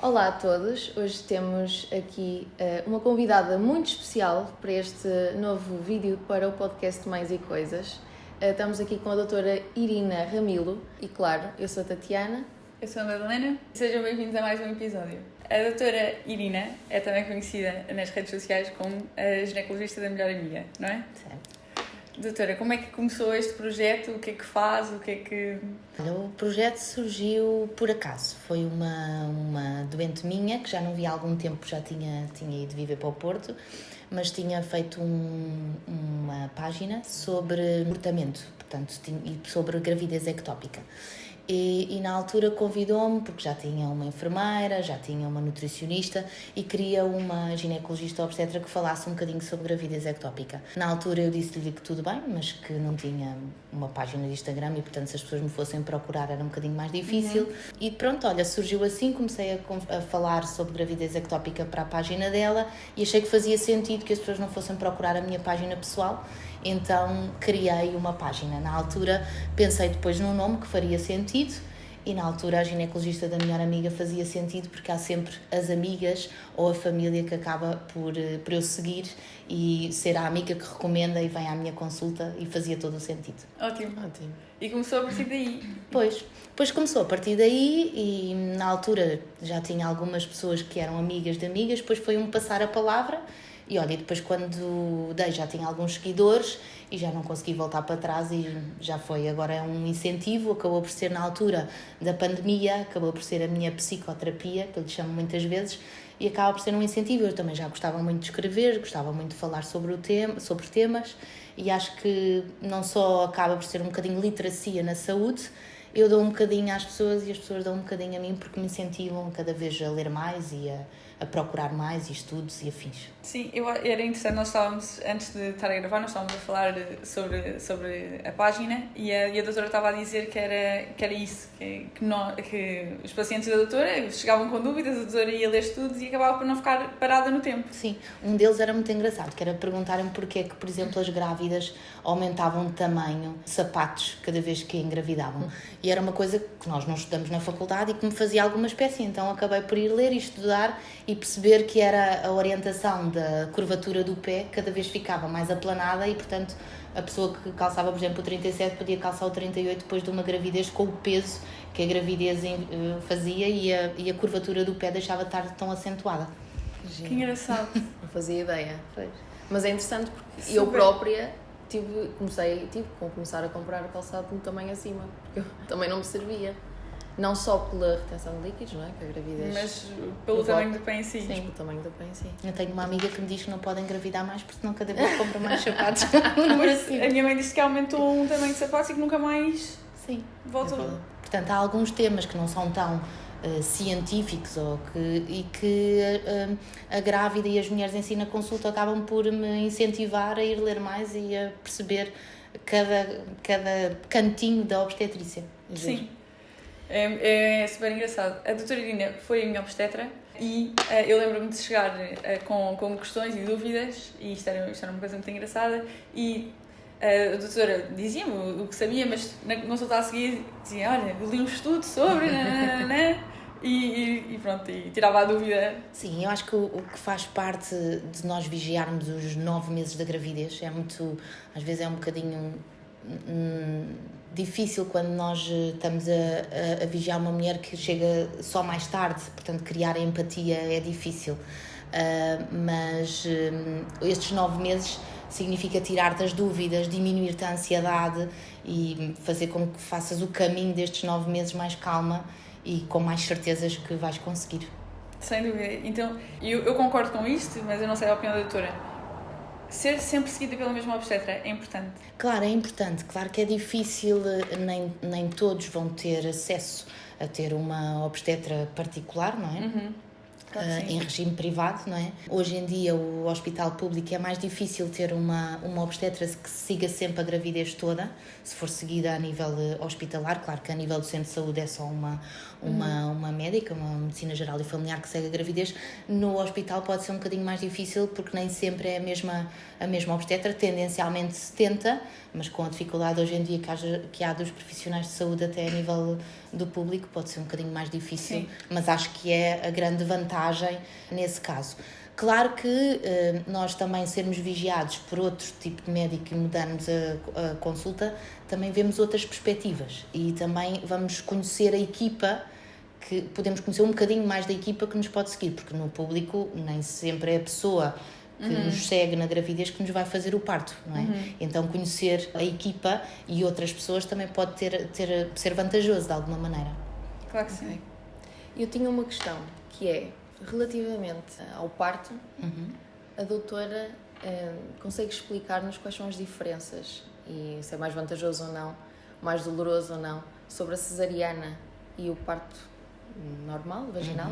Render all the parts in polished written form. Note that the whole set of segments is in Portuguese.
Olá a todos, hoje temos aqui uma convidada muito especial para este novo vídeo para o podcast Mais e Coisas. Estamos aqui com a doutora Irina Ramilo e, claro, eu sou a Tatiana. Eu sou a Madalena e sejam bem-vindos a mais um episódio. A doutora Irina é também conhecida nas redes sociais como a ginecologista da melhor amiga, não é? Certo. Doutora, como é que começou este projeto? O que é que faz? Olha, o projeto surgiu por acaso. Foi uma doente minha, que já não via há algum tempo, já tinha ido viver para o Porto, mas tinha feito uma página sobre abortamento, portanto, e sobre gravidez ectópica. E na altura convidou-me, porque já tinha uma enfermeira, já tinha uma nutricionista e queria uma ginecologista obstetra que falasse um bocadinho sobre gravidez ectópica. Na altura eu disse-lhe que tudo bem, mas que não tinha uma página de Instagram e, portanto, se as pessoas me fossem procurar era um bocadinho mais difícil. E pronto, olha, surgiu assim, comecei a falar sobre gravidez ectópica para a página dela e achei que fazia sentido que as pessoas não fossem procurar a minha página pessoal. Então criei uma página. Na altura pensei depois num nome que faria sentido e na altura a ginecologista da melhor amiga fazia sentido porque há sempre as amigas ou a família que acaba por eu seguir e ser a amiga que recomenda e vem à minha consulta e fazia todo o sentido. Ótimo. E começou a partir daí? Pois começou a partir daí e na altura já tinha algumas pessoas que eram amigas de amigas, depois foi passar a palavra. E olha, depois quando dei já tinha alguns seguidores e já não consegui voltar para trás e já foi. Agora é um incentivo, acabou por ser na altura da pandemia, acabou por ser a minha psicoterapia, que eu lhe chamo muitas vezes, e acaba por ser um incentivo. Eu também já gostava muito de escrever, gostava muito de falar sobre temas e acho que não só acaba por ser um bocadinho literacia na saúde, eu dou um bocadinho às pessoas e as pessoas dão um bocadinho a mim porque me incentivam cada vez a ler mais e a procurar mais e estudos e afins. Sim, era interessante, nós estávamos, antes de estar a gravar, nós estávamos a falar sobre a página e a doutora estava a dizer que era isso, que os pacientes da doutora chegavam com dúvidas, a doutora ia ler estudos e acabava por não ficar parada no tempo. Sim, um deles era muito engraçado, que era perguntarem porque é que, por exemplo, as grávidas aumentavam de tamanho de sapatos cada vez que engravidavam. E era uma coisa que nós não estudamos na faculdade e que me fazia alguma espécie, então acabei por ir ler e estudar e perceber que era a orientação da curvatura do pé cada vez ficava mais aplanada e, portanto, a pessoa que calçava, por exemplo, o 37 podia calçar o 38 depois de uma gravidez com o peso que a gravidez fazia e a curvatura do pé deixava de estar tão acentuada. Que engraçado. Não fazia ideia. Pois. Mas é interessante porque eu própria tive que começar a comprar o calçado no tamanho acima, porque eu também não me servia. Não só pela retenção de líquidos, não é? Que a gravidez... Mas pelo tamanho do pé em si. Sim, pelo tamanho do pé em si. Eu tenho uma amiga que me diz que não pode engravidar mais porque senão cada vez compra mais sapatos. Mas a minha mãe disse que aumentou um tamanho de sapatos e que nunca mais voltou. Portanto, há alguns temas que não são tão científicos e que a grávida e as mulheres em si na consulta acabam por me incentivar a ir ler mais e a perceber cada cantinho da obstetrícia. Sim. É super engraçado. A doutora Irina foi a minha obstetra e eu lembro-me de chegar com questões e dúvidas e isto era uma coisa muito engraçada e a doutora dizia-me o que sabia, mas na consulta a seguir dizia, olha, eu li um estudo sobre e pronto, e tirava a dúvida. Sim, eu acho que o que faz parte de nós vigiarmos os 9 meses da gravidez é muito, às vezes é um bocadinho difícil quando nós estamos a vigiar uma mulher que chega só mais tarde, portanto criar a empatia é difícil, mas estes 9 meses significa tirar-te as dúvidas, diminuir-te a ansiedade e fazer com que faças o caminho destes 9 meses mais calma e com mais certezas que vais conseguir. Sem dúvida. Então, eu concordo com isto, mas eu não sei a opinião da doutora. Ser sempre seguida pela mesma obstetra é importante? Claro, é importante. Claro que é difícil, nem todos vão ter acesso a ter uma obstetra particular, não é? em regime privado, não é? Hoje em dia o hospital público é mais difícil ter uma obstetra que siga sempre a gravidez toda, se for seguida a nível hospitalar. Claro que a nível do centro de saúde é só uma médica, uma medicina geral e familiar que segue a gravidez. No hospital pode ser um bocadinho mais difícil porque nem sempre é a mesma obstetra, tendencialmente se tenta, mas com a dificuldade hoje em dia que há dos profissionais de saúde até a nível do público pode ser um bocadinho mais difícil. Sim. Mas acho que é a grande vantagem nesse caso. Claro que nós também sermos vigiados por outro tipo de médico e mudarmos a consulta, também vemos outras perspectivas e também vamos conhecer a equipa, que podemos conhecer um bocadinho mais da equipa que nos pode seguir, porque no público nem sempre é a pessoa que nos segue na gravidez que nos vai fazer o parto, não é? Então conhecer a equipa e outras pessoas também pode ser vantajoso de alguma maneira. Claro que sim. Eu tinha uma questão, que é, relativamente ao parto, a doutora consegue explicar-nos quais são as diferenças e se é mais vantajoso ou não, mais doloroso ou não, sobre a cesariana e o parto normal, vaginal?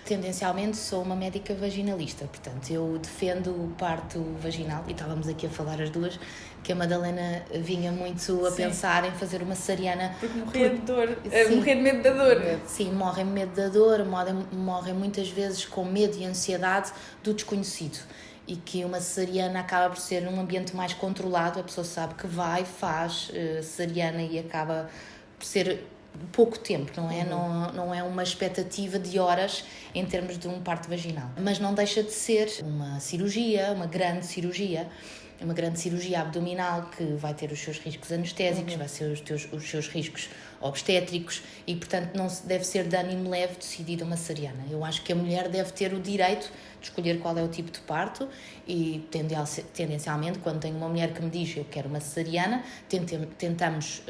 Tendencialmente sou uma médica vaginalista, portanto eu defendo o parto vaginal, e estávamos aqui a falar as duas, que a Madalena vinha muito a pensar em fazer uma cesariana. Porque morria de dor, morria de medo da dor. Sim, morrem de medo da dor, morrem muitas vezes com medo e ansiedade do desconhecido. E que uma cesariana acaba por ser um ambiente mais controlado, a pessoa sabe que faz cesariana e acaba por ser pouco tempo, não é? Não é uma expectativa de horas em termos de um parto vaginal. Mas não deixa de ser uma cirurgia, uma grande cirurgia abdominal que vai ter os seus riscos anestésicos, vai ter os seus riscos obstétricos e, portanto, não deve ser de ânimo leve decidir uma cesariana. Eu acho que a mulher deve ter o direito de escolher qual é o tipo de parto e, tendencialmente, quando tenho uma mulher que me diz eu quero uma cesariana, tentamos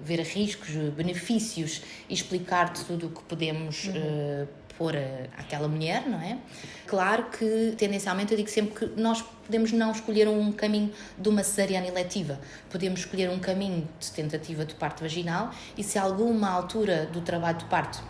ver riscos, benefícios e explicar tudo o que podemos pôr àquela mulher, não é? Claro que, tendencialmente, eu digo sempre que nós podemos não escolher um caminho de uma cesariana eletiva, podemos escolher um caminho de tentativa de parto vaginal e se a alguma altura do trabalho de parto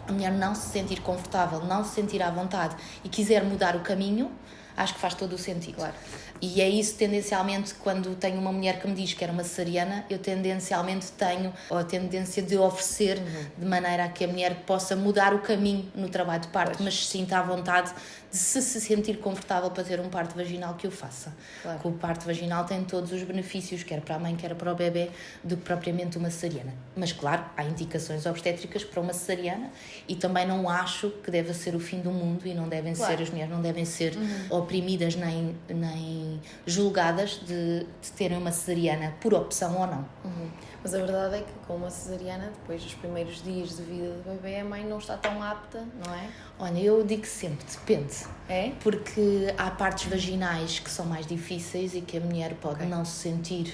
a mulher não se sentir confortável, não se sentir à vontade e quiser mudar o caminho, acho que faz todo o sentido. Claro. E é isso, tendencialmente, quando tenho uma mulher que me diz que era uma cesariana, eu tendencialmente tenho a tendência de oferecer de maneira a que a mulher possa mudar o caminho no trabalho de parto, mas se sinta à vontade de se sentir confortável para ter um parto vaginal, que o faça. Claro. Que o parto vaginal tem todos os benefícios, quer para a mãe, quer para o bebê, do que propriamente uma cesariana. Mas, claro, há indicações obstétricas para uma cesariana e também não acho que deve ser o fim do mundo e não devem ser, as mulheres não devem ser oprimidas nem julgadas de terem uma cesariana por opção ou não. Mas a verdade é que com uma cesariana, depois dos primeiros dias de vida do bebê, a mãe não está tão apta, não é? Olha, eu digo sempre, depende. É? Porque há partes vaginais que são mais difíceis e que a mulher pode não se sentir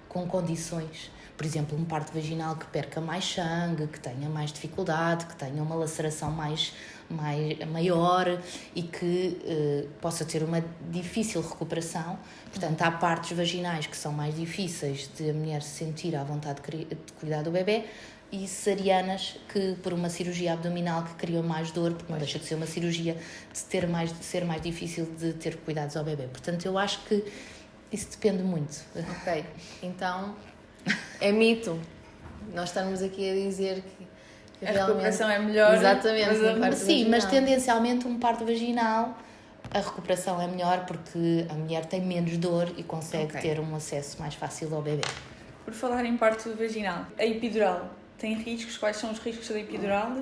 com condições. Por exemplo, um parto vaginal que perca mais sangue, que tenha mais dificuldade, que tenha uma laceração maior e que possa ter uma difícil recuperação. Portanto, há partes vaginais que são mais difíceis de a mulher se sentir à vontade de cuidar do bebê e cesarianas que, por uma cirurgia abdominal, que criam mais dor, porque não deixa de ser uma cirurgia de ser mais difícil de ter cuidados ao bebê. Portanto, eu acho que isso depende muito. Ok, então é mito. Nós estamos aqui a dizer que a recuperação é melhor. Exatamente. Mas tendencialmente um parto vaginal, a recuperação é melhor porque a mulher tem menos dor e consegue ter um acesso mais fácil ao bebê. Por falar em parto vaginal, a epidural tem riscos? Quais são os riscos da epidural?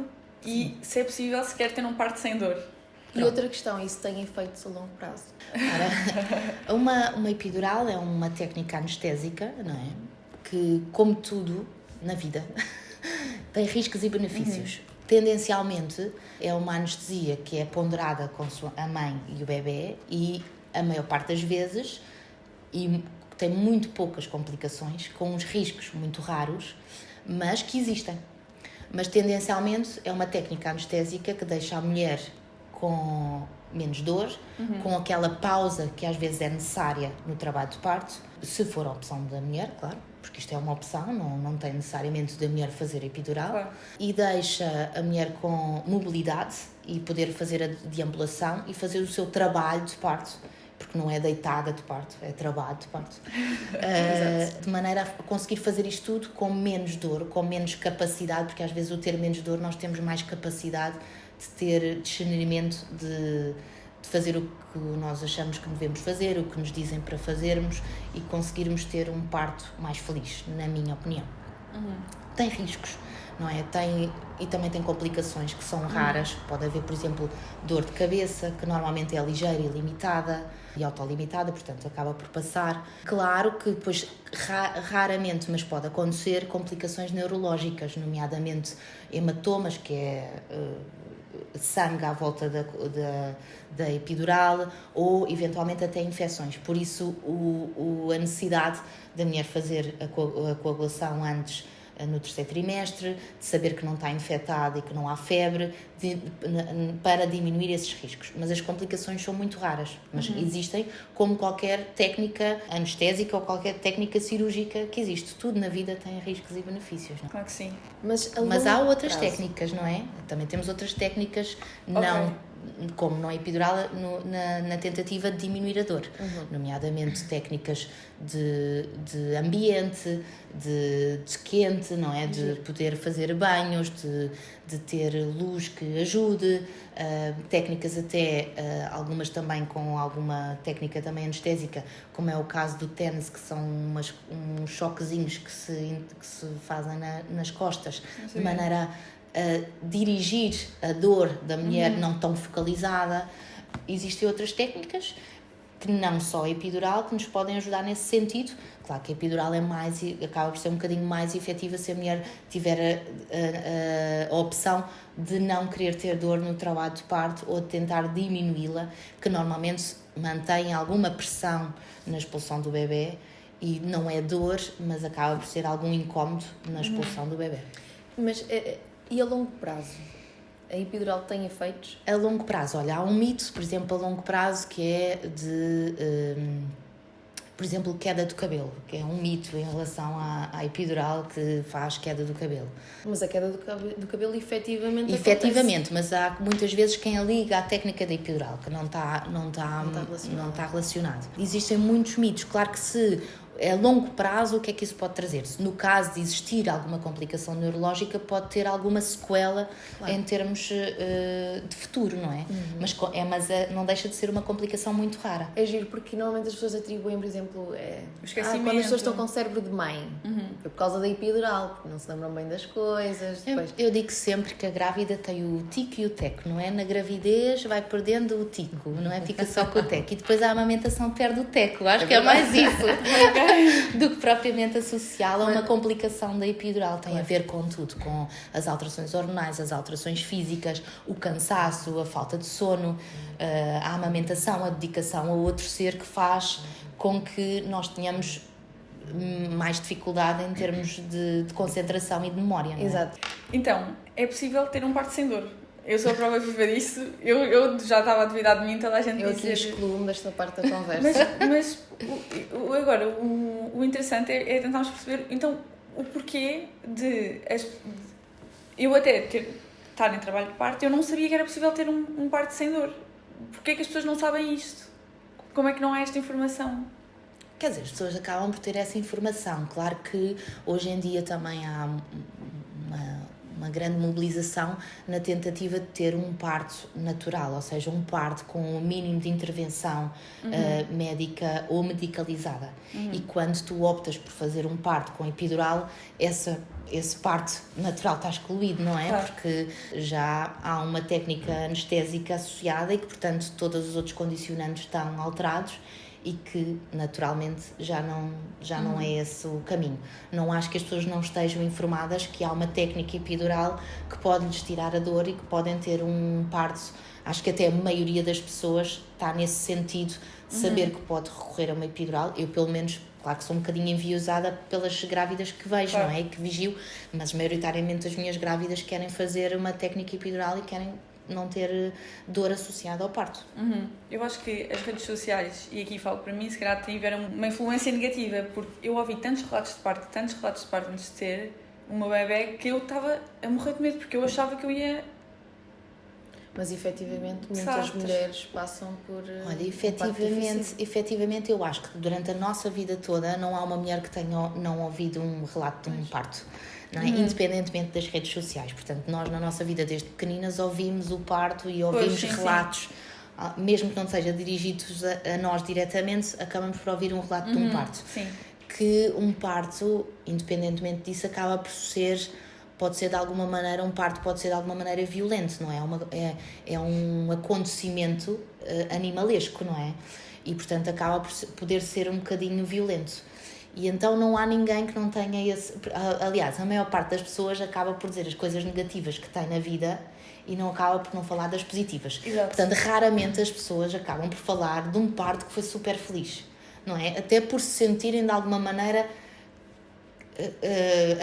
E se é possível sequer ter um parto sem dor? E outra questão, isso tem efeitos a longo prazo? Ora, uma epidural é uma técnica anestésica, não é? Que, como tudo na vida, tem riscos e benefícios. Tendencialmente, é uma anestesia que é ponderada com a mãe e o bebê e, a maior parte das vezes, e tem muito poucas complicações, com uns riscos muito raros, mas que existem. Mas, tendencialmente, é uma técnica anestésica que deixa a mulher com menos dor, com aquela pausa que às vezes é necessária no trabalho de parto, se for a opção da mulher, claro, porque isto é uma opção, não tem necessariamente da mulher fazer a epidural, Claro. e deixa a mulher com mobilidade e poder fazer a deambulação e fazer o seu trabalho de parto, porque não é deitada de parto, é trabalho de parto. De maneira a conseguir fazer isto tudo com menos dor, com menos capacidade, porque às vezes o ter menos dor nós temos mais capacidade de ter discernimento de fazer o que nós achamos que devemos fazer, o que nos dizem para fazermos e conseguirmos ter um parto mais feliz, na minha opinião. Tem riscos, não é? E também tem complicações que são raras. Pode haver, por exemplo, dor de cabeça, que normalmente é ligeira e limitada e autolimitada, portanto acaba por passar. Claro que depois, raramente, mas pode acontecer complicações neurológicas, nomeadamente hematomas, que é sangue à volta da epidural, ou eventualmente até infecções. Por isso a necessidade da mulher fazer a coagulação antes, no terceiro trimestre, de saber que não está infectada e que não há febre, para diminuir esses riscos. Mas as complicações são muito raras, mas existem, como qualquer técnica anestésica ou qualquer técnica cirúrgica que existe. Tudo na vida tem riscos e benefícios, não é? Claro que sim. Mas há outras técnicas, não é? Também temos outras técnicas, como não é epidural, na tentativa de diminuir a dor, nomeadamente técnicas de ambiente, de quente, não é? De poder fazer banhos, de ter luz que ajude, técnicas até, algumas também com alguma técnica também anestésica, como é o caso do TENS, que são uns choquezinhos que se fazem nas costas, de maneira a dirigir a dor da mulher não tão focalizada. Existem outras técnicas que não só a epidural, que nos podem ajudar nesse sentido. Claro que a epidural acaba por ser um bocadinho mais efetiva se a mulher tiver a opção de não querer ter dor no trabalho de parto ou de tentar diminuí-la, que normalmente mantém alguma pressão na expulsão do bebê e não é dor, mas acaba por ser algum incómodo na expulsão do bebê. Mas e a longo prazo? A epidural tem efeitos? A longo prazo, olha, há um mito, por exemplo, a longo prazo, que é por exemplo, queda do cabelo, que é um mito em relação à epidural que faz queda do cabelo. Mas a queda do cabelo efetivamente acontece. Mas há muitas vezes quem a liga à técnica da epidural, que não está relacionado. Existem muitos mitos, claro que se a longo prazo, o que é que isso pode trazer? No caso de existir alguma complicação neurológica, pode ter alguma sequela, claro, em termos de futuro, não é? Mas não deixa de ser uma complicação muito rara. É giro, porque normalmente as pessoas atribuem, por exemplo, quando as pessoas estão com cérebro de mãe, é por causa da epidural, porque não se lembram bem das coisas. Depois... Eu digo sempre que a grávida tem o tico e o teco, não é? Na gravidez vai perdendo o tico, não é? Fica só com o teco. E depois a amamentação perde o teco. Acho que é mais isso. Do que propriamente associá-la a uma complicação da epidural. Tem a ver com tudo, com as alterações hormonais, as alterações físicas, o cansaço, a falta de sono, a amamentação, a dedicação a outro ser, que faz com que nós tenhamos mais dificuldade em termos de concentração e de memória, não é? Exato. Então, é possível ter um parto sem dor? Eu sou a prova viva disso. Eu já estava a duvidar de mim, toda a gente dizia... Eu aqui excluo-me desta parte da conversa. Mas agora, o interessante é tentarmos perceber, então, o porquê de... Eu até estar em trabalho de parto, eu não sabia que era possível ter um parto sem dor. Porquê é que as pessoas não sabem isto? Como é que não há esta informação? Quer dizer, as pessoas acabam por ter essa informação. Claro que hoje em dia também há uma grande mobilização na tentativa de ter um parto natural, ou seja, um parto com o mínimo de intervenção médica ou medicalizada. E quando tu optas por fazer um parto com epidural, esse parto natural está excluído, não é? Claro. Porque já há uma técnica anestésica associada e que, portanto, todos os outros condicionantes estão alterados e que naturalmente já não é esse o caminho. Não acho que as pessoas não estejam informadas que há uma técnica epidural que pode lhes tirar a dor e que podem ter um parto. Acho que até a maioria das pessoas está nesse sentido de saber que pode recorrer a uma epidural. Eu, pelo menos, claro que sou um bocadinho enviosada pelas grávidas que vejo, não é? E que vigio, mas maioritariamente as minhas grávidas querem fazer uma técnica epidural e querem não ter dor associada ao parto. Eu acho que as redes sociais, e aqui falo para mim, se calhar tiveram uma influência negativa, porque eu ouvi tantos relatos de parto antes de ter uma bebé, que eu estava a morrer de medo, porque eu achava que eu ia... Mas efetivamente muitas Sartas. mulheres passam por Olha, efetivamente eu acho que durante a nossa vida toda não há uma mulher que tenha não ouvido um relato de um parto, não é? Independentemente das redes sociais. Portanto, nós na nossa vida desde pequeninas ouvimos o parto e ouvimos relatos, mesmo que não seja dirigidos a nós diretamente, acabamos por ouvir um relato de um parto. Sim. Que um parto, independentemente disso, acaba por ser... Pode ser de alguma maneira, um parto pode ser de alguma maneira violento, não é? É um acontecimento animalesco, não é? E, portanto, acaba por poder ser um bocadinho violento. E então não há ninguém que não tenha esse... Aliás, a maior parte das pessoas acaba por dizer as coisas negativas que tem na vida e não acaba por não falar das positivas. Exato. Portanto, raramente as pessoas acabam por falar de um parto que foi super feliz, não é? Até por se sentirem de alguma maneira...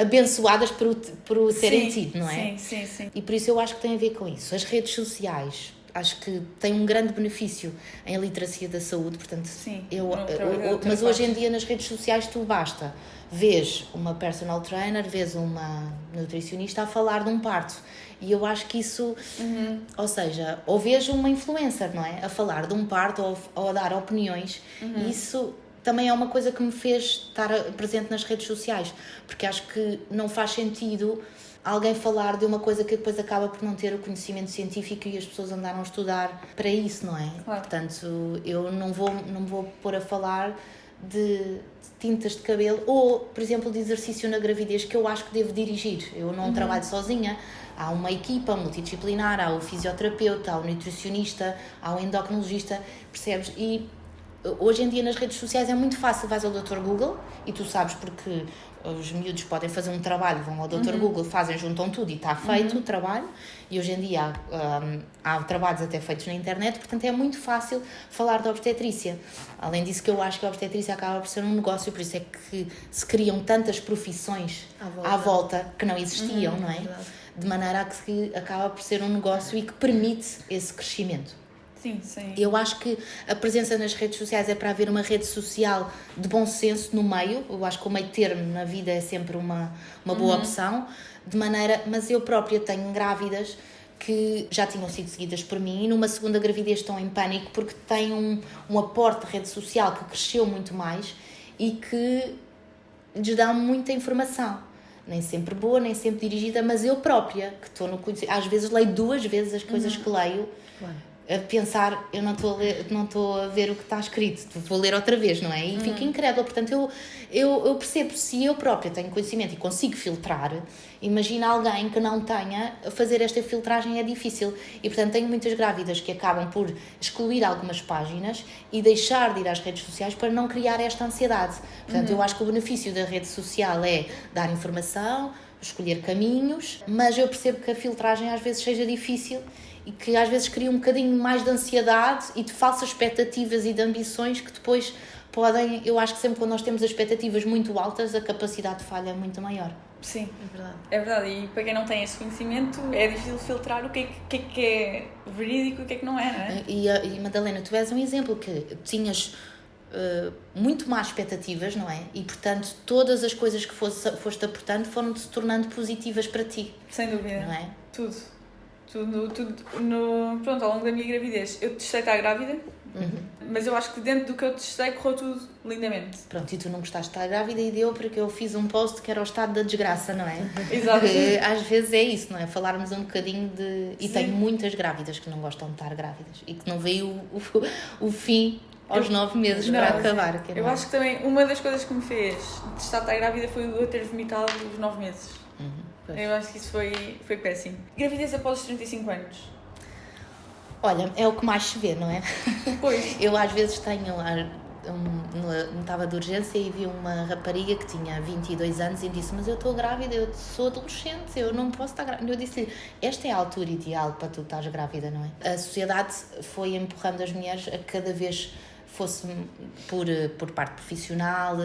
abençoadas por o terem tido, não é? Sim. E por isso eu acho que tem a ver com isso. As redes sociais, acho que têm um grande benefício em literacia da saúde, portanto, Sim, mas hoje em dia nas redes sociais tu basta vês uma personal trainer, vês uma nutricionista a falar de um parto. E eu acho que isso, ou seja, ou vejo uma influencer, não é? A falar de um parto ou a dar opiniões, e isso também é uma coisa que me fez estar presente nas redes sociais, porque acho que não faz sentido alguém falar de uma coisa que depois acaba por não ter o conhecimento científico e as pessoas andaram a estudar para isso, não é? Claro. Portanto, eu não me vou pôr a falar de tintas de cabelo ou, por exemplo, de exercício na gravidez, que eu acho que devo dirigir. Eu não trabalho sozinha. Há uma equipa multidisciplinar, há o fisioterapeuta, há o nutricionista, há o endocrinologista, percebes? E hoje em dia nas redes sociais é muito fácil, vais ao Dr. Google e tu sabes porque os miúdos podem fazer um trabalho, vão ao Dr. Google, fazem, juntam tudo e está feito o trabalho, e hoje em dia há trabalhos até feitos na internet, portanto é muito fácil falar de obstetrícia. Além disso, que eu acho que a obstetrícia acaba por ser um negócio, por isso é que se criam tantas profissões à volta que não existiam, não é? Verdade. De maneira a que acaba por ser um negócio e que permite esse crescimento. Sim. Eu acho que a presença nas redes sociais é para haver uma rede social de bom senso no meio. Eu acho que o meio termo na vida é sempre uma boa opção. De maneira, mas eu própria tenho grávidas que já tinham sido seguidas por mim e numa segunda gravidez estão em pânico porque têm um aporte de rede social que cresceu muito mais e que lhes dá muita informação. Nem sempre boa, nem sempre dirigida, mas eu própria, que estou no conhecimento, às vezes leio 2 vezes as coisas que leio. Claro. A pensar, eu não estou a ver o que está escrito, vou ler outra vez, não é? E fico incrédula. Portanto, eu percebo, se eu própria tenho conhecimento e consigo filtrar, imagina alguém que não tenha, fazer esta filtragem é difícil. E, portanto, tenho muitas grávidas que acabam por excluir algumas páginas e deixar de ir às redes sociais para não criar esta ansiedade. Portanto, eu acho que o benefício da rede social é dar informação, escolher caminhos, mas eu percebo que a filtragem às vezes seja difícil e que às vezes cria um bocadinho mais de ansiedade e de falsas expectativas e de ambições que depois podem... Eu acho que sempre quando nós temos expectativas muito altas, a capacidade de falha é muito maior. Sim, É verdade. é verdade. E para quem não tem esse conhecimento, é difícil filtrar o que é verídico e o que é que não é, não é? E Madalena, tu és um exemplo que tinhas muito mais expectativas, não é? E, portanto, todas as coisas que foste aportando foram-se tornando positivas para ti. Sem dúvida. Não é? Tudo. Pronto, ao longo da minha gravidez, eu testei estar grávida, mas eu acho que dentro do que eu testei correu tudo lindamente. Pronto, e tu não gostaste de estar grávida e deu porque eu fiz um post que era o estado da desgraça, não é? Exato. Que às vezes é isso, não é? Falarmos um bocadinho de... E Sim. tenho muitas grávidas que não gostam de estar grávidas e que não veio o fim aos 9 meses para acabar. Eu acho que também uma das coisas que me fez testar estar grávida foi eu ter vomitado os 9 meses. Eu acho que isso foi péssimo. Gravidez após os 35 anos. Olha, é o que mais se vê, não é? Pois. Eu às vezes tenho... Estava de urgência e vi uma rapariga que tinha 22 anos e disse: mas eu estou grávida, eu sou adolescente, eu não posso estar grávida. Eu disse-lhe: esta é a altura ideal para tu estás grávida, não é? A sociedade foi empurrando as mulheres a cada vez fosse por parte profissional,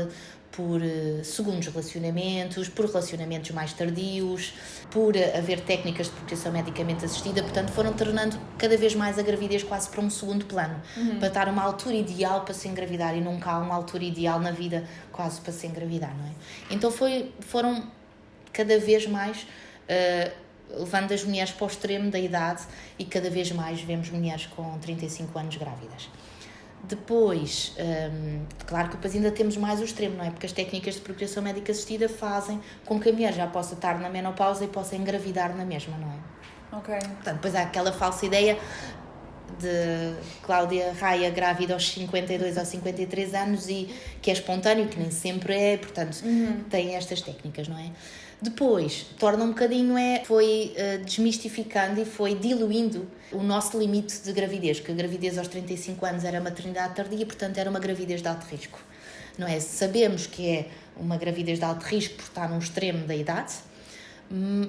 por segundos relacionamentos, por relacionamentos mais tardios, por haver técnicas de procriação medicamente assistida, portanto foram tornando cada vez mais a gravidez quase para um segundo plano, para estar uma altura ideal para se engravidar, e nunca há uma altura ideal na vida quase para se engravidar, não é? Então foram cada vez mais levando as mulheres para o extremo da idade, e cada vez mais vemos mulheres com 35 anos grávidas. Depois, claro que depois ainda temos mais o extremo, não é? Porque as técnicas de procriação médica assistida fazem com que a mulher já possa estar na menopausa e possa engravidar na mesma, não é? Ok. Portanto, depois há aquela falsa ideia de Cláudia Raia grávida aos 52 ou 53 anos e que é espontâneo, que nem sempre é, portanto, tem estas técnicas, não é? Depois, torna um bocadinho, foi desmistificando e foi diluindo o nosso limite de gravidez, que a gravidez aos 35 anos era maternidade tardia, portanto era uma gravidez de alto risco, não é? Sabemos que é uma gravidez de alto risco por estar num extremo da idade,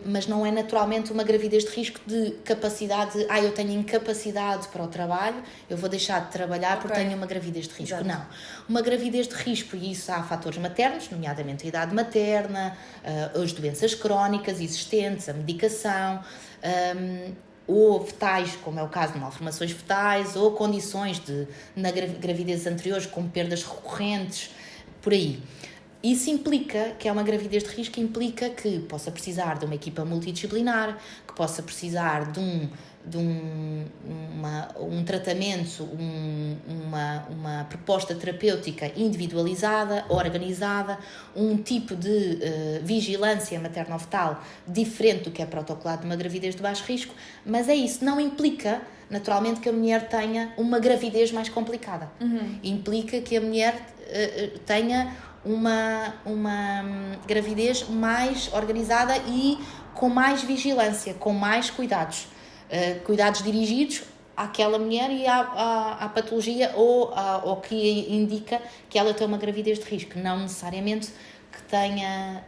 mas não é naturalmente uma gravidez de risco de capacidade, eu tenho incapacidade para o trabalho, eu vou deixar de trabalhar porque tenho uma gravidez de risco. Exato. Não. Uma gravidez de risco, e isso há fatores maternos, nomeadamente a idade materna, as doenças crónicas existentes, a medicação, ou fetais, como é o caso de malformações fetais, ou condições na gravidez anteriores, como perdas recorrentes, por aí. Isso implica que é uma gravidez de risco, implica que possa precisar de uma equipa multidisciplinar, que possa precisar de um tratamento, uma proposta terapêutica individualizada, organizada, um tipo de vigilância materno-fetal diferente do que é protocolado de uma gravidez de baixo risco, mas é isso, não implica naturalmente que a mulher tenha uma gravidez mais complicada. Implica que a mulher tenha uma gravidez mais organizada e com mais vigilância, com mais cuidados. Cuidados dirigidos àquela mulher e à patologia ou ao que indica que ela tem uma gravidez de risco, não necessariamente que tenha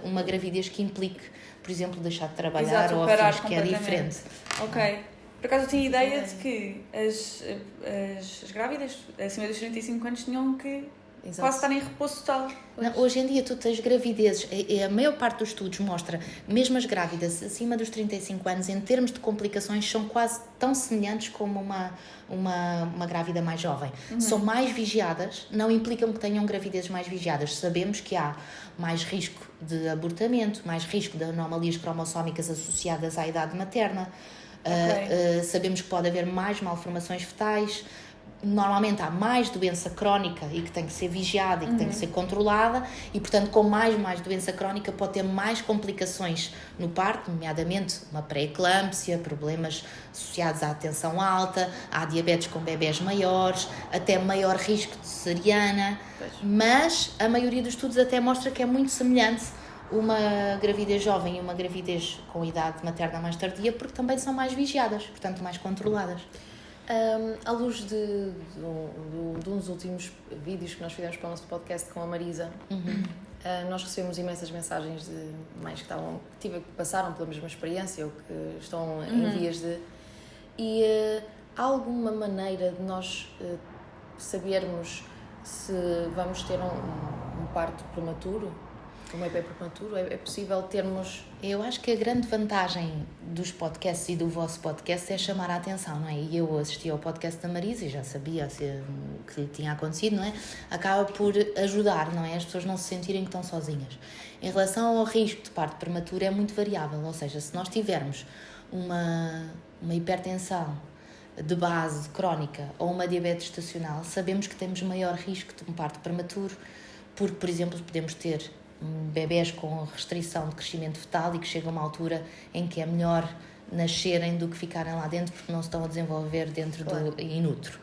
uma gravidez que implique, por exemplo, deixar de trabalhar. Exato, ou afins, que é diferente. Ok. Por acaso eu tinha ideia de que as grávidas acima dos 35 anos tinham que Exato. Quase estar em repouso total. Não, hoje em dia tu tens gravidezes, a maior parte dos estudos mostra, mesmo as grávidas acima dos 35 anos, em termos de complicações, são quase tão semelhantes como uma grávida mais jovem. São mais vigiadas, não implicam que tenham gravidezes mais vigiadas. Sabemos que há mais risco de abortamento, mais risco de anomalias cromossómicas associadas à idade materna. Sabemos que pode haver mais malformações fetais. Normalmente há mais doença crónica e que tem que ser vigiada e que tem que ser controlada, e portanto com mais doença crónica pode ter mais complicações no parto, nomeadamente uma pré-eclâmpsia, problemas associados à tensão alta, à diabetes com bebés maiores, até maior risco de cesariana, mas a maioria dos estudos até mostra que é muito semelhante uma gravidez jovem e uma gravidez com idade materna mais tardia, porque também são mais vigiadas, portanto mais controladas. À luz de uns últimos vídeos que nós fizemos para o nosso podcast com a Marisa, nós recebemos imensas mensagens de mães que passaram pela mesma experiência ou que estão em vias de... E há alguma maneira de nós sabermos se vamos ter um parto prematuro? Um bebê prematuro? É possível termos... Eu acho que a grande vantagem dos podcasts e do vosso podcast é chamar a atenção, não é? E eu assisti ao podcast da Marisa e já sabia o que lhe tinha acontecido, não é? Acaba por ajudar, não é? As pessoas não se sentirem que estão sozinhas. Em relação ao risco de parto prematuro é muito variável, ou seja, se nós tivermos uma hipertensão de base crónica ou uma diabetes estacional, sabemos que temos maior risco de um parto prematuro, porque, por exemplo, podemos ter bebés com restrição de crescimento fetal e que chega a uma altura em que é melhor nascerem do que ficarem lá dentro porque não se estão a desenvolver dentro do inútero.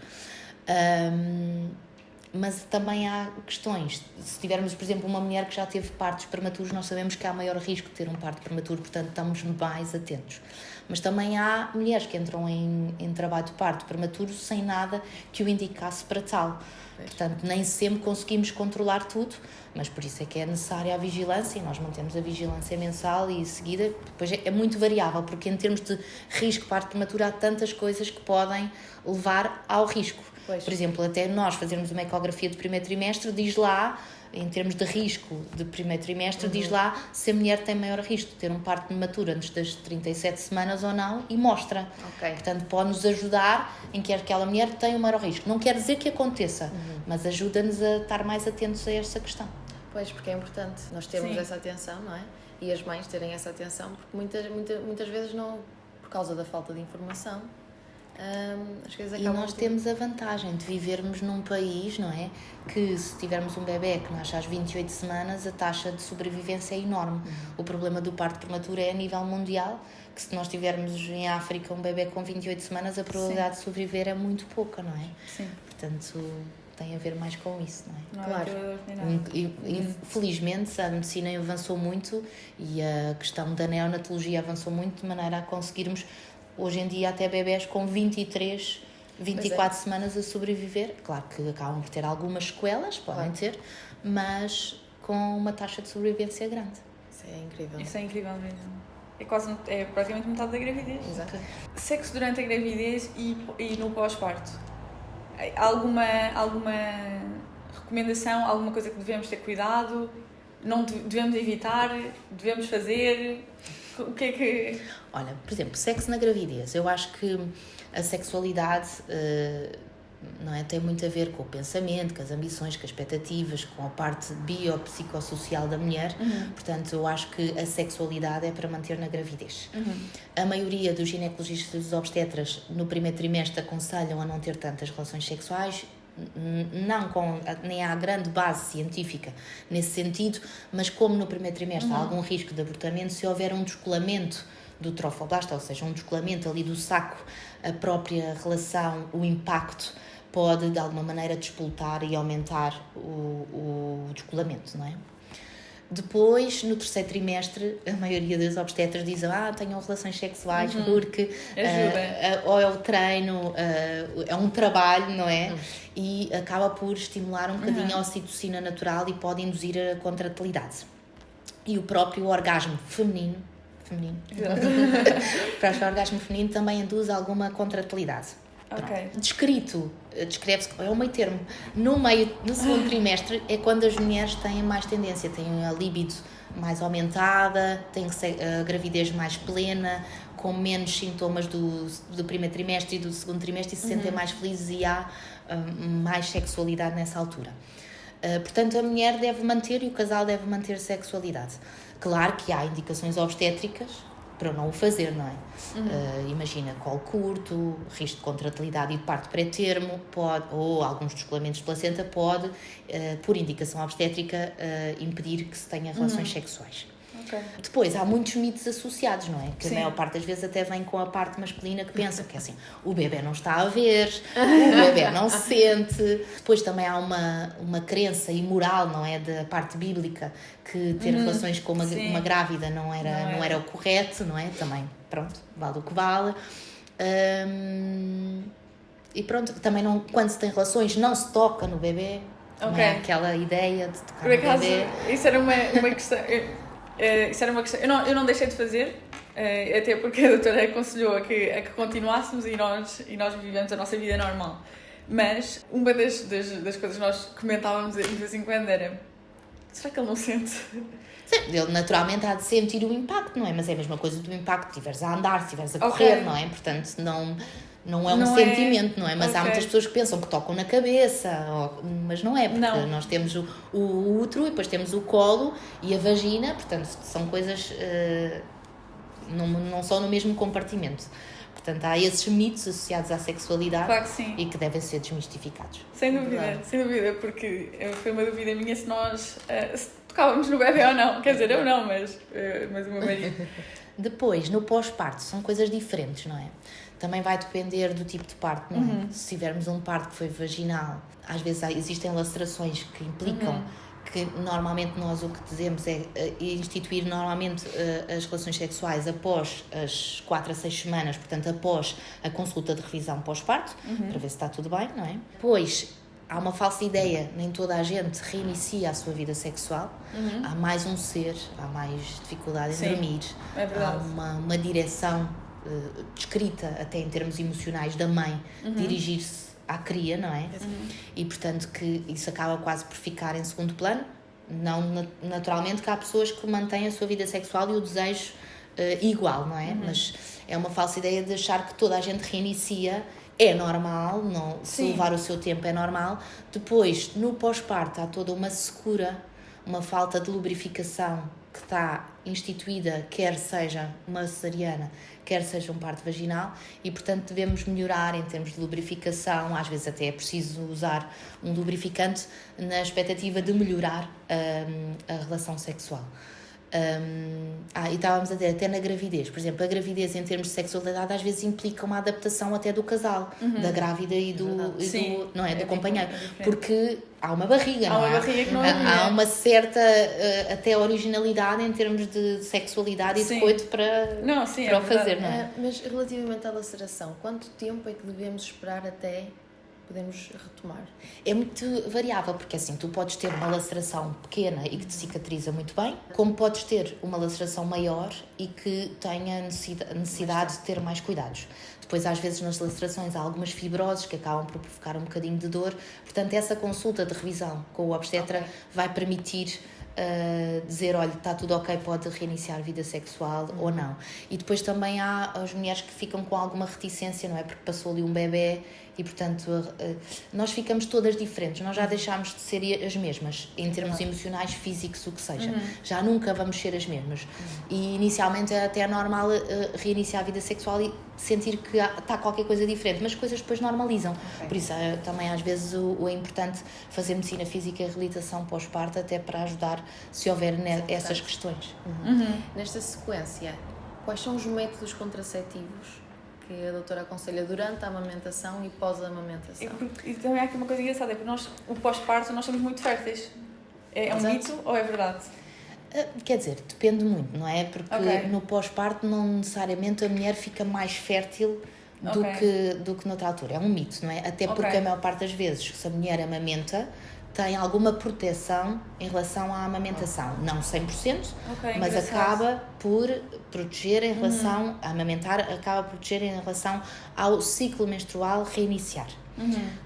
Mas também há questões. Se tivermos, por exemplo, uma mulher que já teve partos prematuros, nós sabemos que há maior risco de ter um parto prematuro, portanto estamos mais atentos. Mas também há mulheres que entram em trabalho de parto prematuro sem nada que o indicasse para tal. Portanto, nem sempre conseguimos controlar tudo, mas por isso é que é necessária a vigilância, e nós mantemos a vigilância mensal e seguida. Depois é muito variável, porque em termos de risco de parto prematuro há tantas coisas que podem levar ao risco. Pois. Por exemplo, até nós fazermos uma ecografia de primeiro trimestre, diz lá, em termos de risco de primeiro trimestre, diz lá se a mulher tem maior risco de ter um parto prematuro antes das 37 semanas ou não, e mostra. Ok. Portanto, pode-nos ajudar em que aquela mulher tem o maior risco. Não quer dizer que aconteça, mas ajuda-nos a estar mais atentos a esta questão. Pois, porque é importante nós termos Sim. essa atenção, não é? E as mães terem essa atenção, porque muitas vezes não, por causa da falta de informação, as coisas E acabam nós temos a vantagem de vivermos num país, não é? Que se tivermos um bebê que nasce às 28 semanas, a taxa de sobrevivência é enorme. O problema do parto prematuro é a nível mundial, que se nós tivermos em África um bebê com 28 semanas, a probabilidade de sobreviver é muito pouca, não é? Sim. Portanto, tem a ver mais com isso, não é? Não Claro. Infelizmente a medicina avançou muito e a questão da neonatologia avançou muito de maneira a conseguirmos hoje em dia até bebés com 23, 24 semanas a sobreviver. Claro que acabam por ter algumas sequelas, podem ter, mas com uma taxa de sobrevivência grande. Isso é incrível. Isso é incrível mesmo. É praticamente metade da gravidez. Exato. Sexo durante a gravidez e no pós-parto. Alguma recomendação, alguma coisa que devemos ter cuidado? Não devemos evitar? Devemos fazer? O que é que... Olha, por exemplo, sexo na gravidez. Eu acho que a sexualidade não é, tem muito a ver com o pensamento, com as ambições, com as expectativas, com a parte biopsicossocial da mulher. Portanto, eu acho que a sexualidade é para manter na gravidez. A maioria dos ginecologistas e dos obstetras no primeiro trimestre aconselham a não ter tantas relações sexuais. Nem há grande base científica nesse sentido, mas como no primeiro trimestre há algum risco de abortamento, se houver um descolamento do trofoblasta, ou seja, um descolamento ali do saco, a própria relação, o impacto pode de alguma maneira despoltar e aumentar o descolamento, não é? Depois, no terceiro trimestre, a maioria das obstetras dizem tenham relações sexuais porque ou é o treino, é um trabalho, não é? E acaba por estimular um bocadinho a ocitocina natural e pode induzir a contratilidade. E o próprio orgasmo feminino para o orgasmo feminino também induz alguma contratilidade. Ok. Descreve-se, é um meio termo. No segundo trimestre é quando as mulheres têm mais tendência, têm a libido mais aumentada, têm a gravidez mais plena, com menos sintomas do primeiro trimestre e do segundo trimestre e se sentem mais felizes e há mais sexualidade nessa altura. Portanto, a mulher deve manter e o casal deve manter sexualidade. Claro que há indicações obstétricas para não o fazer, não é? Imagina, colo curto, risco de contratilidade e de parto pré-termo, ou alguns descolamentos de placenta pode, por indicação obstétrica, impedir que se tenha relações sexuais. Okay. Depois, há muitos mitos associados, não é? Que a maior parte das vezes até vem com a parte masculina que pensa que é assim, o bebê não está a ver, o bebê não sente. Depois também há uma crença imoral, não é? Da parte bíblica, que ter relações com uma grávida não era o correto, não é? Também, pronto, vale o que vale. E pronto, também quando se tem relações não se toca no bebê. Okay. Não é aquela ideia de tocar Por acaso, no bebê. isso era uma questão... Isso era uma questão... Eu não deixei de fazer, até porque a doutora aconselhou a que continuássemos e nós vivemos a nossa vida normal. Mas uma das coisas que nós comentávamos de vez em quando era: será que ele não sente? Sim, ele naturalmente há de sentir o impacto, não é? Mas é a mesma coisa do impacto, se estiveres a andar, se estiveres a correr, não é? Portanto, não é um sentimento, não é? Mas há muitas pessoas que pensam que tocam na cabeça, mas não é, porque nós temos o útero e depois temos o colo e a vagina, portanto, são coisas, não são no mesmo compartimento. Portanto, há esses mitos associados à sexualidade, claro que sim, e que devem ser desmistificados. Sem dúvida, porque foi uma dúvida minha se nós se tocávamos no bebê ou não. Quer dizer, eu não, mas o meu marido. Depois, no pós-parto, são coisas diferentes, não é? Também vai depender do tipo de parto, não é? Se tivermos um parto que foi vaginal, às vezes existem lacerações que implicam que normalmente nós o que dizemos é instituir normalmente as relações sexuais após as 4 a 6 semanas, portanto após a consulta de revisão pós-parto, para ver se está tudo bem, não é? Depois, há uma falsa ideia, nem toda a gente reinicia a sua vida sexual, há mais um ser, há mais dificuldade em dormir, há uma direção descrita até em termos emocionais da mãe, dirigir-se à cria, não é? E portanto que isso acaba quase por ficar em segundo plano. Não, naturalmente que há pessoas que mantêm a sua vida sexual e o desejo igual, não é? Mas é uma falsa ideia de achar que toda a gente reinicia. É normal, não, se levar o seu tempo é normal. Depois, no pós-parto, há toda uma secura, uma falta de lubrificação que está instituída, quer seja uma cesariana, quer seja um parto vaginal, e portanto devemos melhorar em termos de lubrificação. Às vezes até é preciso usar um lubrificante na expectativa de melhorar a relação sexual. E estávamos a dizer, até na gravidez, por exemplo, a gravidez em termos de sexualidade às vezes implica uma adaptação até do casal, da grávida e do não é, do companheiro, porque há uma barriga, não é? Uma barriga que não há uma certa até originalidade em termos de sexualidade e de coito para o fazer, não é? Mas relativamente à laceração, quanto tempo é que devemos esperar até podemos retomar? É muito variável, porque assim, tu podes ter uma laceração pequena e que te cicatriza muito bem, como podes ter uma laceração maior e que tenha necessidade de ter mais cuidados. Depois, às vezes, nas lacerações há algumas fibroses que acabam por provocar um bocadinho de dor. Portanto, essa consulta de revisão com o obstetra vai permitir dizer, olha, está tudo ok, pode reiniciar a vida sexual ou não. E depois também há as mulheres que ficam com alguma reticência, não é? Porque passou ali um bebê e, portanto, nós ficamos todas diferentes. Nós já deixámos de ser as mesmas, em termos emocionais, físicos, o que seja. Já nunca vamos ser as mesmas. E, inicialmente, é até normal reiniciar a vida sexual e sentir que está qualquer coisa diferente, mas coisas depois normalizam. Por isso, também, às vezes, é importante fazer medicina física e reabilitação pós-parto, até para ajudar se houver essas questões. Nesta sequência, quais são os métodos contraceptivos que a doutora aconselha durante a amamentação e pós-amamentação? E também há aqui uma coisa engraçada, é porque nós, o pós-parto, nós somos muito férteis. É um mito ou é verdade? Quer dizer, depende muito, não é? Porque no pós-parto não necessariamente a mulher fica mais fértil do que noutra altura. É um mito, não é? Até porque a maior parte das vezes, se a mulher amamenta, tem alguma proteção em relação à amamentação. Não 100%, mas acaba por proteger em relação a amamentar, acaba por proteger em relação ao ciclo menstrual reiniciar.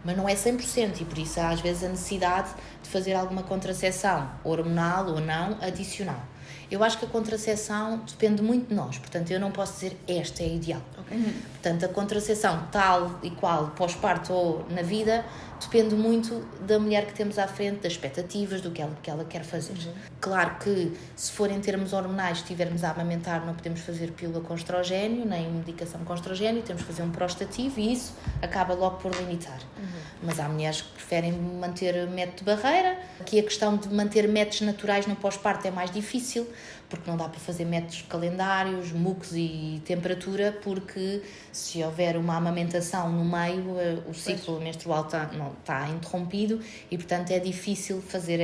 Mas não é 100% e por isso há às vezes a necessidade de fazer alguma contracepção hormonal ou não adicional. Eu acho que a contracepção depende muito de nós, portanto eu não posso dizer esta é a ideal. Portanto, a contracepção tal e qual pós-parto ou na vida depende muito da mulher que temos à frente, das expectativas, do que ela quer fazer. Claro que se for em termos hormonais, se estivermos a amamentar, não podemos fazer pílula com estrogénio, nem medicação com estrogénio, temos que fazer um prostativo e isso acaba logo por limitar. Mas há mulheres que preferem manter método de barreira. Aqui a questão de manter métodos naturais no pós-parto é mais difícil, porque não dá para fazer métodos calendários, mucos e temperatura, porque se houver uma amamentação no meio, o ciclo menstrual está interrompido e, portanto, é difícil fazer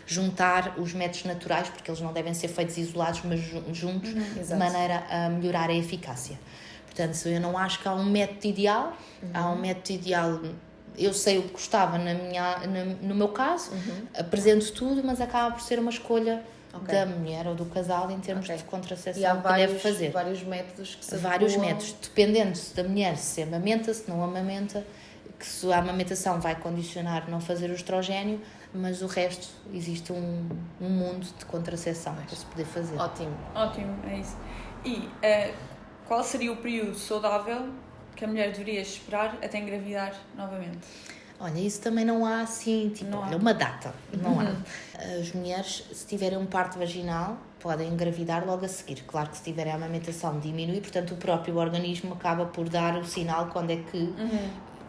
juntar os métodos naturais, porque eles não devem ser feitos isolados, mas juntos, de maneira a melhorar a eficácia. Portanto, eu não acho que há um método ideal, há um método ideal. Eu sei o que gostava no meu caso, apresento tudo, mas acaba por ser uma escolha da mulher ou do casal em termos de contracepção que deve fazer. Vários métodos que se Vários métodos, dependendo da mulher se amamenta, se não amamenta, que se a amamentação vai condicionar não fazer o estrogénio, mas o resto existe um mundo de contracepção para se poder fazer. Ótimo, é isso. E qual seria o período saudável que a mulher deveria esperar até engravidar novamente? Olha, isso também não há assim, uma data, não há. As mulheres, se tiverem um parto vaginal, podem engravidar logo a seguir. Claro que se tiverem a amamentação diminui, portanto o próprio organismo acaba por dar o sinal quando é que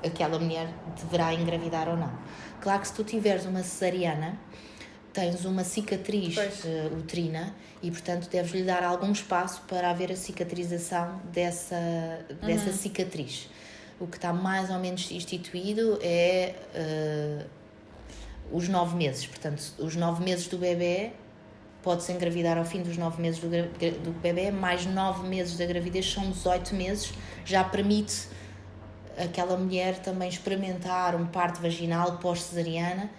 aquela mulher deverá engravidar ou não. Claro que se tu tiveres uma cesariana, tens uma cicatriz uterina e, portanto, deves-lhe dar algum espaço para haver a cicatrização dessa cicatriz. O que está mais ou menos instituído é os 9 meses. Portanto, os 9 meses do bebê, pode-se engravidar ao fim dos 9 meses do bebê, mais 9 meses da gravidez, são 18 meses, já permite aquela mulher também experimentar um parto vaginal pós-cesariana.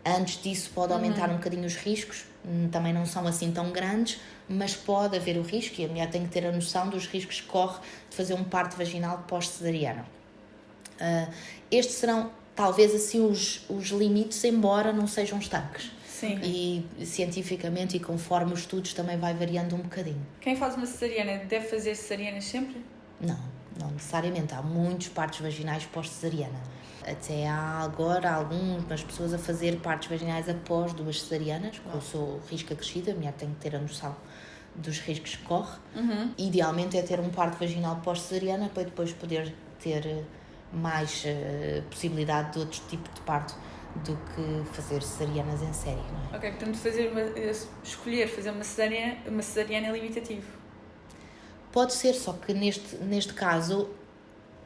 Antes disso pode aumentar um bocadinho os riscos, também não são assim tão grandes, mas pode haver o risco e a mulher tem que ter a noção dos riscos que corre de fazer um parto vaginal pós-cesariana. Estes serão talvez assim os limites, embora não sejam estanques. Sim. E cientificamente e conforme os estudos também vai variando um bocadinho. Quem faz uma cesariana deve fazer cesarianas sempre? Não necessariamente. Há muitos partos vaginais pós-cesariana. Até há agora algumas pessoas a fazer partos vaginais após 2 cesarianas. Eu sou risco acrescida, a mulher tem que ter a noção dos riscos que corre. Idealmente é ter um parto vaginal pós-cesariana para depois poder ter mais possibilidade de outro tipo de parto do que fazer cesarianas em série, não é? Ok, portanto escolher fazer uma cesariana é limitativo. Pode ser, só que neste caso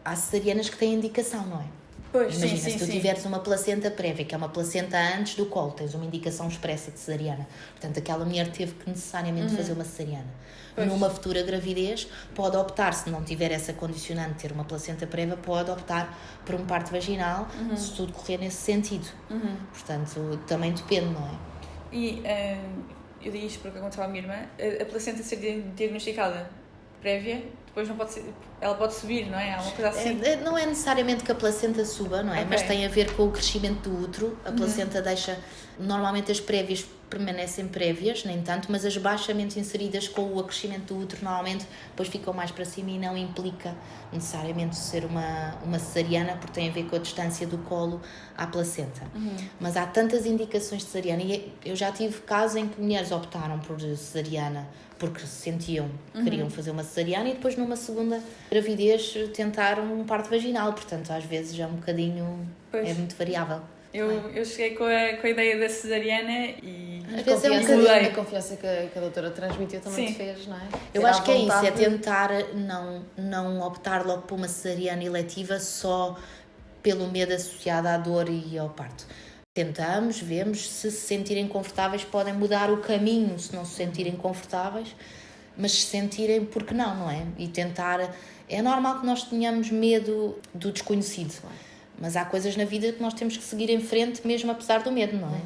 há cesarianas que têm indicação, não é? Pois, Imagina, sim, se tu tiveres uma placenta prévia, que é uma placenta antes do colo, tens uma indicação expressa de cesariana. Portanto, aquela mulher teve que necessariamente fazer uma cesariana. Pois. Numa futura gravidez, pode optar, se não tiver essa condicionante de ter uma placenta prévia, pode optar por um parto vaginal, se tudo correr nesse sentido. Portanto, também depende, não é? E eu digo isto porque aconteceu à minha irmã, a placenta ser diagnosticada prévia, depois não pode ser, ela pode subir, não é? Há uma coisa assim. Não é necessariamente que a placenta suba, não é? Ok. Mas tem a ver com o crescimento do útero. A placenta deixa... Normalmente as prévias permanecem prévias, nem tanto, mas as baixamente inseridas com o acrescimento do útero normalmente depois ficam mais para cima e não implica necessariamente ser uma cesariana, porque tem a ver com a distância do colo à placenta. Mas há tantas indicações de cesariana e eu já tive casos em que mulheres optaram por cesariana porque sentiam que queriam fazer uma cesariana e depois numa segunda gravidez tentaram um parto vaginal, portanto às vezes é um bocadinho, Pois. é muito variável. Eu cheguei com a ideia da cesariana e Às vezes é um Confiança, bocadinho- a confiança que a doutora transmitiu também Sim. te fez, não é? Eu Ter à acho que é isso, é vontade. tentar não optar logo por uma cesariana eletiva só pelo medo associado à dor e ao parto. Tentamos, vemos, se sentirem confortáveis podem mudar o caminho, se não se sentirem confortáveis, mas se sentirem, porque não é? E tentar... É normal que nós tenhamos medo do desconhecido, mas há coisas na vida que nós temos que seguir em frente mesmo apesar do medo, não é?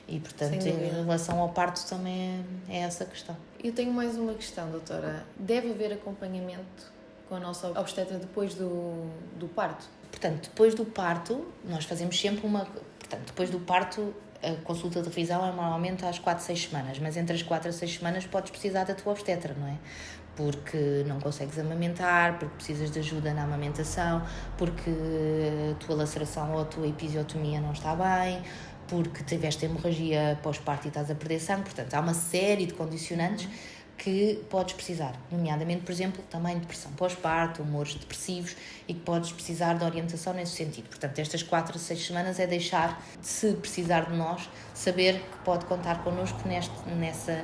E, portanto, Sem em dúvida. relação ao parto também é essa questão. Eu tenho mais uma questão, doutora. Deve haver acompanhamento com a nossa obstetra depois do parto? Portanto, depois do parto, nós fazemos sempre uma... Portanto, depois do parto, a consulta de revisão é normalmente às 4, 6 semanas, mas entre as 4 a 6 semanas podes precisar da tua obstetra, não é? Porque não consegues amamentar, porque precisas de ajuda na amamentação, porque a tua laceração ou a tua episiotomia não está bem, porque tiveste hemorragia pós-parto e estás a perder sangue. Portanto, há uma série de condicionantes que podes precisar, nomeadamente, por exemplo, também depressão pós-parto, humores depressivos e que podes precisar de orientação nesse sentido. Portanto, estas 4 a 6 semanas é deixar, se precisar de nós, saber que pode contar connosco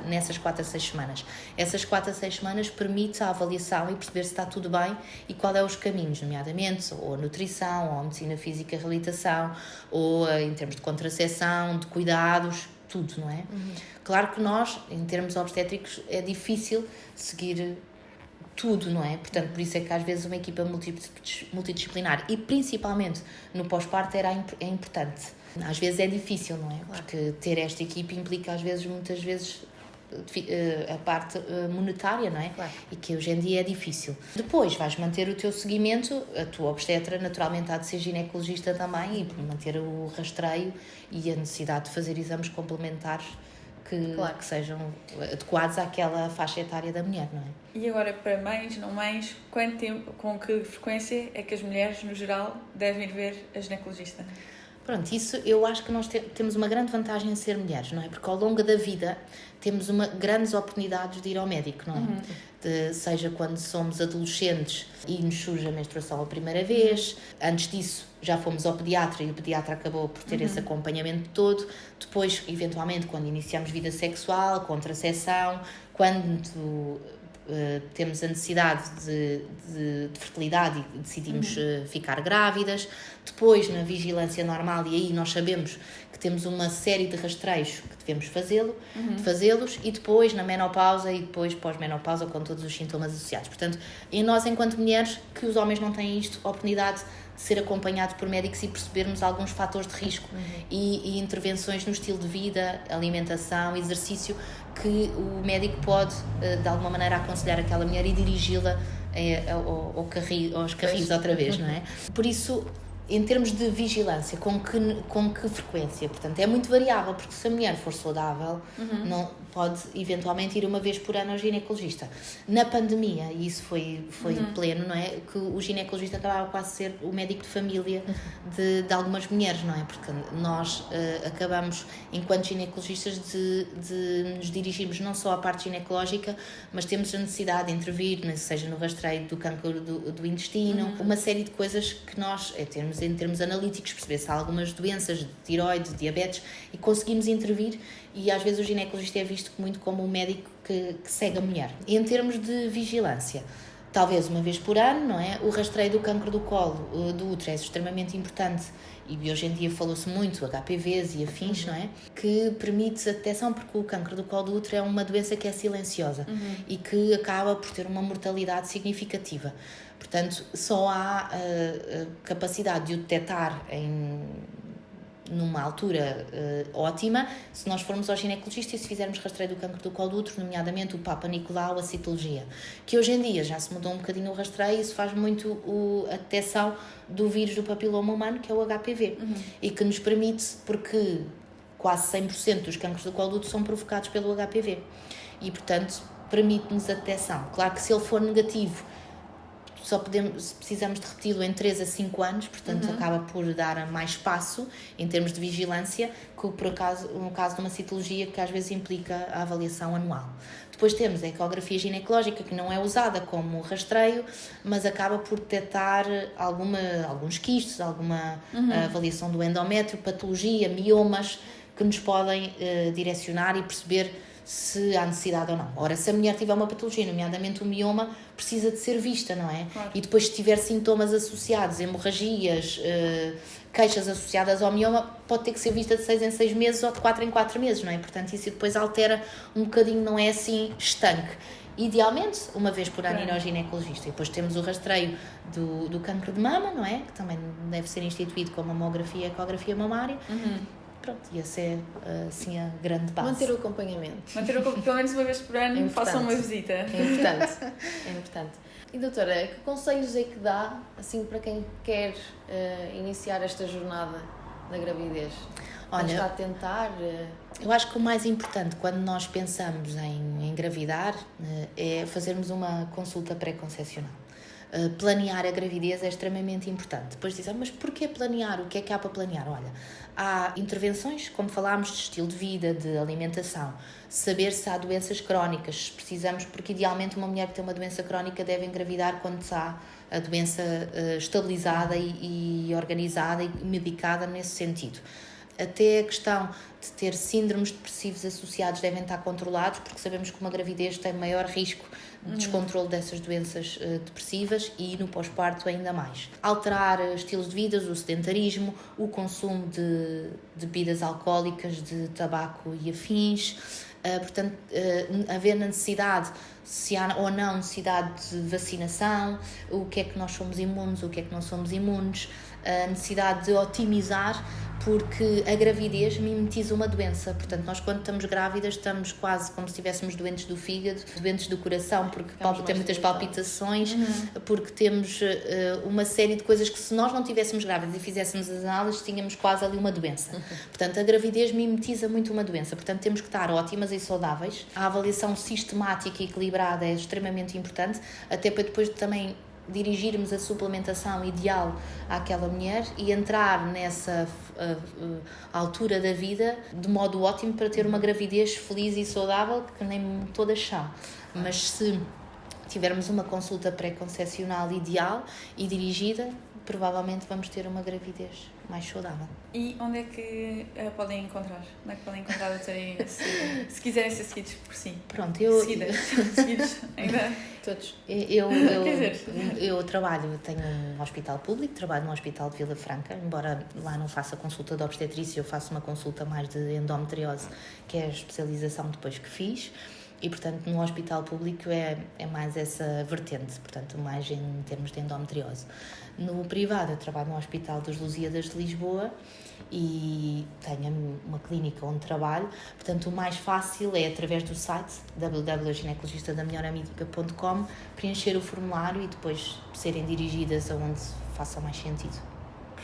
nessas 4 a 6 semanas. Essas 4 a 6 semanas permite a avaliação e perceber se está tudo bem e qual é os caminhos, nomeadamente ou a nutrição, ou a medicina física e reabilitação, ou em termos de contracepção, de cuidados, tudo, não é? Claro que nós, em termos obstétricos, é difícil seguir tudo, não é? Portanto, por isso é que às vezes uma equipa multidisciplinar e principalmente no pós-parto é importante. Às vezes é difícil, não é? Porque ter esta equipe implica muitas vezes a parte monetária, não é? Claro. E que hoje em dia é difícil. Depois vais manter o teu seguimento, a tua obstetra naturalmente há de ser ginecologista também e manter o rastreio e a necessidade de fazer exames complementares que sejam adequados àquela faixa etária da mulher, não é? E agora, para mães, não mães, quanto tempo, com que frequência é que as mulheres, no geral, devem ir ver a ginecologista? Pronto, isso eu acho que nós temos uma grande vantagem em ser mulheres, não é? Porque ao longo da vida temos grandes oportunidades de ir ao médico, não é? Seja quando somos adolescentes e nos surge a menstruação a primeira vez, antes disso já fomos ao pediatra e o pediatra acabou por ter esse acompanhamento todo, depois, eventualmente, quando iniciamos vida sexual, contracepção, quando temos a necessidade de fertilidade e decidimos ficar grávidas, depois na vigilância normal, e aí nós sabemos que temos uma série de rastreios que devemos fazê-los, e depois na menopausa e depois pós-menopausa com todos os sintomas associados. Portanto, em nós enquanto mulheres, que os homens não têm isto, a oportunidade de ser acompanhados por médicos e percebermos alguns fatores de risco e intervenções no estilo de vida, alimentação, exercício, que o médico pode, de alguma maneira, aconselhar aquela mulher e dirigi-la aos carris outra vez, não é? Por isso, em termos de vigilância, com que frequência? Portanto, é muito variável, porque se a mulher for saudável, não pode eventualmente ir uma vez por ano ao ginecologista. Na pandemia, e isso foi pleno, não é? Que o ginecologista acabava quase a ser o médico de família de algumas mulheres, não é? Porque nós acabamos, enquanto ginecologistas, de nos dirigirmos não só à parte ginecológica, mas temos a necessidade de intervir, seja no rastreio do cancro do intestino, uma série de coisas que nós, em termos analíticos, perceber se há algumas doenças de tiroide, de diabetes, e conseguimos intervir, e às vezes o ginecologista é visto muito como um médico que segue a mulher. E em termos de vigilância, talvez uma vez por ano, não é? O rastreio do cancro do colo, do útero, é extremamente importante, e hoje em dia falou-se muito, HPVs e afins, não é? Que permite a detecção, porque o cancro do colo do útero é uma doença que é silenciosa e que acaba por ter uma mortalidade significativa. Portanto, só há capacidade de o detectar numa altura ótima se nós formos ao ginecologista e se fizermos rastreio do cancro do colo do útero, nomeadamente o Papa Nicolau, a citologia, que hoje em dia já se mudou um bocadinho o rastreio, e isso faz muito a detecção do vírus do papiloma humano, que é o HPV, e que nos permite, porque quase 100% dos cancros do colo do útero são provocados pelo HPV, e portanto permite-nos a detecção. Claro que se ele for negativo, precisamos de repeti-lo em 3 a 5 anos, portanto acaba por dar mais espaço em termos de vigilância, que no caso de uma citologia que às vezes implica a avaliação anual. Depois temos a ecografia ginecológica, que não é usada como rastreio, mas acaba por detectar alguns quistos, alguma avaliação do endométrio, patologia, miomas, que nos podem direcionar e perceber se há necessidade ou não. Ora, se a mulher tiver uma patologia, nomeadamente o mioma, precisa de ser vista, não é? Claro. E depois, se tiver sintomas associados, hemorragias, queixas associadas ao mioma, pode ter que ser vista de 6 em 6 meses ou de 4 em 4 meses, não é? Portanto, isso depois altera um bocadinho, não é assim estanque. Idealmente, uma vez por ano ir ao ginecologista. E depois temos o rastreio do cancro de mama, não é? Que também deve ser instituído com a mamografia e a ecografia mamária. Pronto, e essa é assim a grande base. Manter o acompanhamento. Pelo menos uma vez por ano, façam uma visita. É importante, é importante. E doutora, que conselhos é que dá, assim, para quem quer iniciar esta jornada da gravidez? Olha, está a tentar... Eu acho que o mais importante quando nós pensamos em engravidar é fazermos uma consulta pré-concepcional. Planear a gravidez é extremamente importante. Depois dizem, mas porquê planear? O que é que há para planear? Olha, há intervenções, como falámos, de estilo de vida, de alimentação, saber se há doenças crónicas, se precisamos, porque idealmente uma mulher que tem uma doença crónica deve engravidar quando está a doença estabilizada e organizada e medicada nesse sentido. Até a questão de ter síndromes depressivos associados devem estar controlados, porque sabemos que uma gravidez tem maior risco de descontrole dessas doenças depressivas, e no pós-parto ainda mais. Alterar estilos de vida, o sedentarismo, o consumo de bebidas alcoólicas, de tabaco e afins. Portanto, haver necessidade, se há ou não necessidade de vacinação, o que é que nós somos imunes, o que é que não somos imunes, a necessidade de otimizar, porque a gravidez mimetiza uma doença. Portanto, nós quando estamos grávidas estamos quase como se estivéssemos doentes do fígado, doentes do coração, porque temos muitas palpitações, porque temos uma série de coisas que, se nós não estivéssemos grávidas e fizéssemos as análises, tínhamos quase ali uma doença. Portanto, a gravidez mimetiza muito uma doença. Portanto, temos que estar ótimas e saudáveis. A avaliação sistemática e equilibrada é extremamente importante, até para depois também dirigirmos a suplementação ideal àquela mulher e entrar nessa altura da vida de modo ótimo para ter uma gravidez feliz e saudável, que nem todas são. Mas se tivermos uma consulta pré-concepcional ideal e dirigida, provavelmente vamos ter uma gravidez mais saudável. E onde é que podem encontrar? Onde é que podem encontrar a doutora Irina, se quiserem ser seguidos por si? Pronto, seguidos ainda? Todos. Eu trabalho, tenho um hospital público, trabalho no Hospital de Vila Franca, embora lá não faça consulta de obstetrícia, eu faço uma consulta mais de endometriose, que é a especialização depois que fiz. E, portanto, no hospital público é mais essa vertente, portanto, mais em termos de endometriose. No privado, eu trabalho no Hospital dos Lusíadas de Lisboa e tenho uma clínica onde trabalho. Portanto, o mais fácil é, através do site www.ginecologistadamelhoramidica.com, preencher o formulário e depois serem dirigidas aonde faça mais sentido.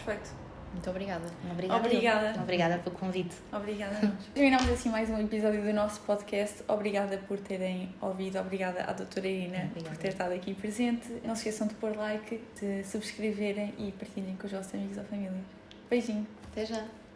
Perfeito. Muito obrigada. Obrigada. Obrigada pelo convite. Obrigada a nós. Terminamos assim mais um episódio do nosso podcast. Obrigada por terem ouvido. Obrigada à doutora Irina por ter estado aqui presente. Não se esqueçam de pôr like, de subscreverem e partilhem com os vossos amigos ou família. Beijinho. Até já.